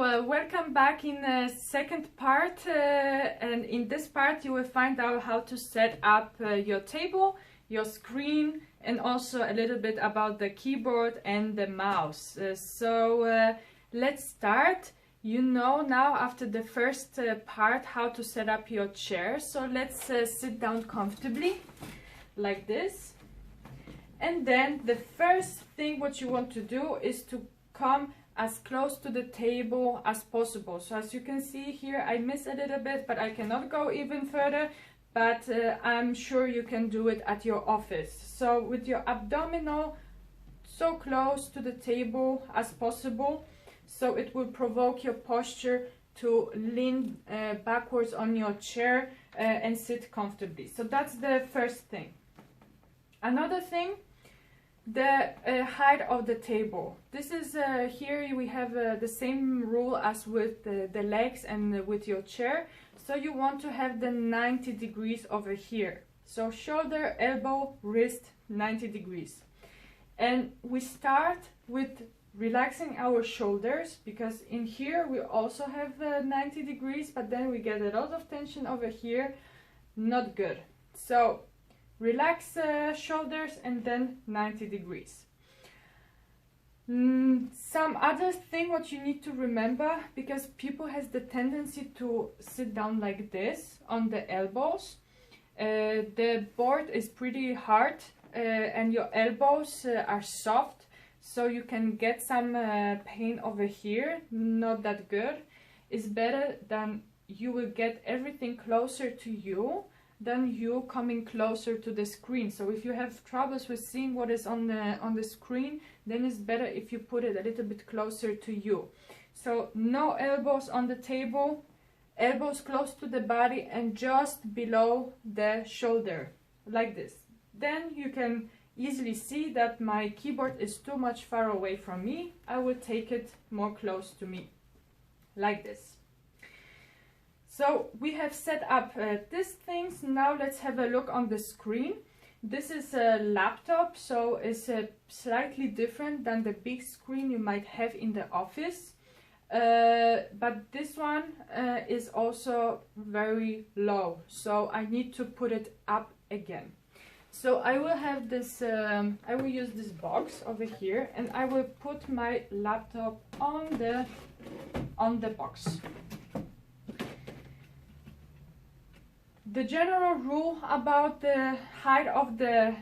welcome back in the second part, and in this part you will find out how to set up your table, your screen, and also a little bit about the keyboard and the mouse. Let's start. You know now after the first part how to set up your chair, so let's sit down comfortably like this. And then the first thing what you want to do is to come as close to the table as possible. So as you can see here, I miss a little bit, but I cannot go even further, but I'm sure you can do it at your office. So with your abdominal so close to the table as possible, so it will provoke your posture to lean backwards on your chair and sit comfortably. So that's the first thing. Another thing, the height of the table. This is here we have the same rule as with the legs and with your chair. So you want to have the 90 degrees over here. So shoulder, elbow, wrist, 90 degrees. And we start with relaxing our shoulders, because in here we also have 90 degrees, but then we get a lot of tension over here. Not good. So relax shoulders and then 90 degrees. Some other thing what you need to remember, because people has the tendency to sit down like this on the elbows. The board is pretty hard and your elbows are soft, so you can get some pain over here. Not that good. It's better than you will get everything closer to you than you coming closer to the screen. So if you have troubles with seeing what is on the screen, then it's better if you put it a little bit closer to you. So no elbows on the table, elbows close to the body and just below the shoulder, like this. Then you can easily see that my keyboard is too much far away from me. I will take it more close to me, like this. So we have set up these things. Now let's have a look on the screen. This is a laptop, so it's slightly different than the big screen you might have in the office. But this one is also very low, so I need to put it up again. So I will have this, I will use this box over here, and I will put my laptop on the box. The general rule about the height of the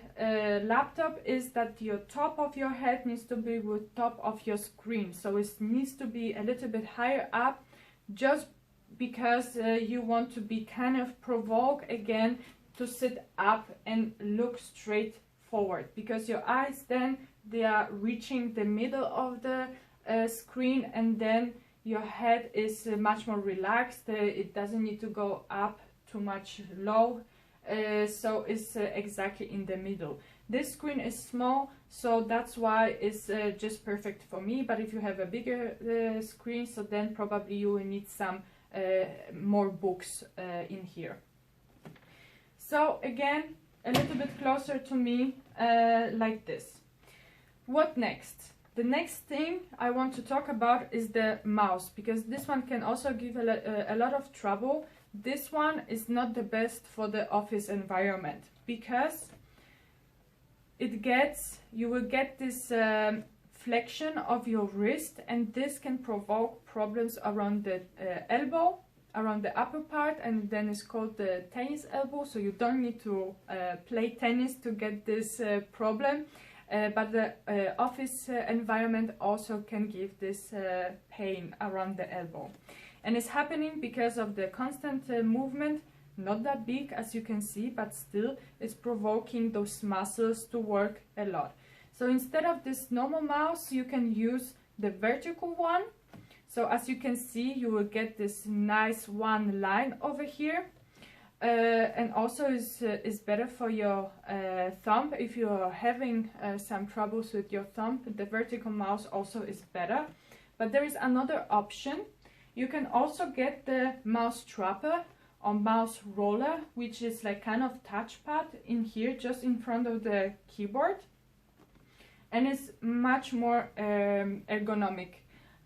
laptop is that your top of your head needs to be with top of your screen. So it needs to be a little bit higher up, just because you want to be kind of provoked again to sit up and look straight forward, because your eyes then they are reaching the middle of the screen, and then your head is much more relaxed. It doesn't need to go up too much low, so it's exactly in the middle. This screen is small, so that's why it's just perfect for me. But if you have a bigger screen, so then probably you will need some more books in here. So again, a little bit closer to me, like this. What next? The next thing I want to talk about is the mouse, because this one can also give a lot of trouble. This one is not the best for the office environment, because you will get this flexion of your wrist, and this can provoke problems around the elbow, around the upper part, and then it's called the tennis elbow. So you don't need to play tennis to get this problem, but the office environment also can give this pain around the elbow. And it's happening because of the constant movement, not that big as you can see, but still it's provoking those muscles to work a lot. So instead of this normal mouse, you can use the vertical one. So as you can see, you will get this nice one line over here. And also is better for your thumb. If you are having some troubles with your thumb, the vertical mouse also is better. But there is another option. You can also get the mouse trapper or mouse roller, which is like kind of touchpad in here, just in front of the keyboard. And it's much more ergonomic.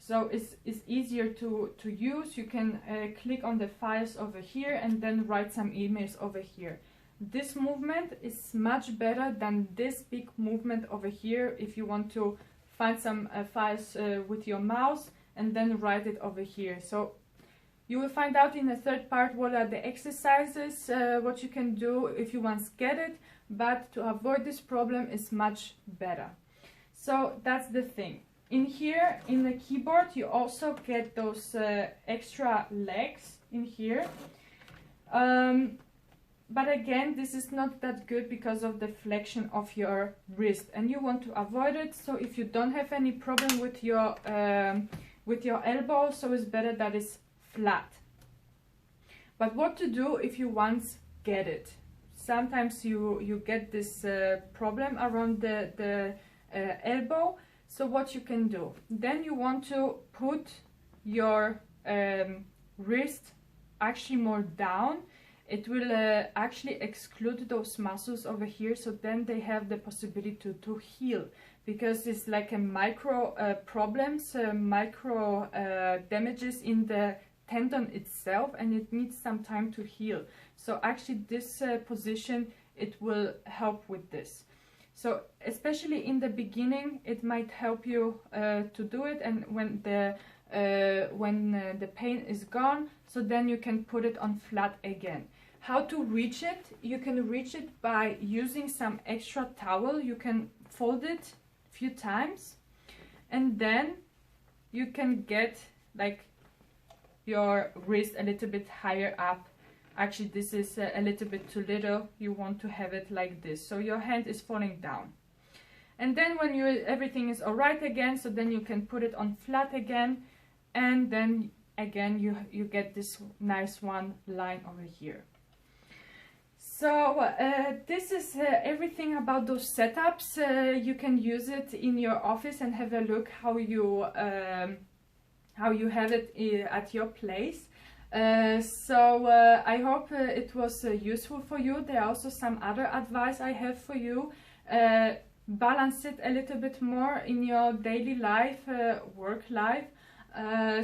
So it's easier to use. You can click on the files over here and then write some emails over here. This movement is much better than this big movement over here if you want to find some files with your mouse and then write it over here. So you will find out in the third part what are the exercises, what you can do if you once get it, but to avoid this problem is much better. So that's the thing. In here, in the keyboard, you also get those extra legs in here. But again, this is not that good because of the flexion of your wrist, and you want to avoid it. So if you don't have any problem with your elbow, so it's better that it's flat. But what to do if you once get it? Sometimes you get this problem around the elbow. So what you can do? Then you want to put your wrist actually more down. It will actually exclude those muscles over here, so then they have the possibility to heal, because it's like a micro problems, micro damages in the tendon itself, and it needs some time to heal. So actually this position, it will help with this. So especially in the beginning, it might help you to do it, and when the pain is gone, so then you can put it on flat again. How to reach it? You can reach it by using some extra towel. You can fold it a few times, and then you can get like your wrist a little bit higher up. Actually, this is a little bit too little. You want to have it like this, so your hand is falling down. And then when everything is all right again, so then you can put it on flat again, and then again you get this nice one line over here. So this is everything about those setups. You can use it in your office and have a look how you have it at your place. So I hope it was useful for you. There are also some other advice I have for you. Balance it a little bit more in your daily life, work life.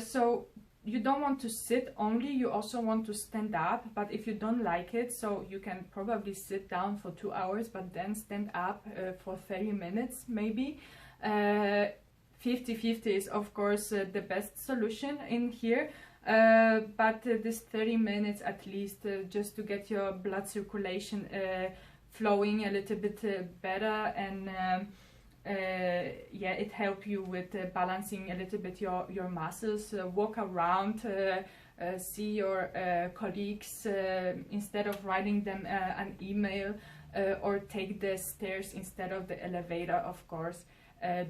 So you don't want to sit only, you also want to stand up. But if you don't like it, so you can probably sit down for 2 hours, but then stand up for 30 minutes maybe. 50-50 is of course the best solution in here. But this 30 minutes at least, just to get your blood circulation flowing a little bit better, and yeah, it helps you with balancing a little bit your muscles. Walk around, see your colleagues instead of writing them an email, or take the stairs instead of the elevator, of course.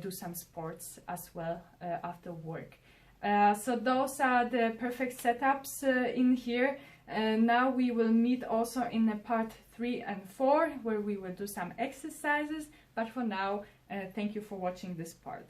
Do some sports as well after work. So those are the perfect setups in here. Now we will meet also in the part 3 and 4, where we will do some exercises. But for now, thank you for watching this part.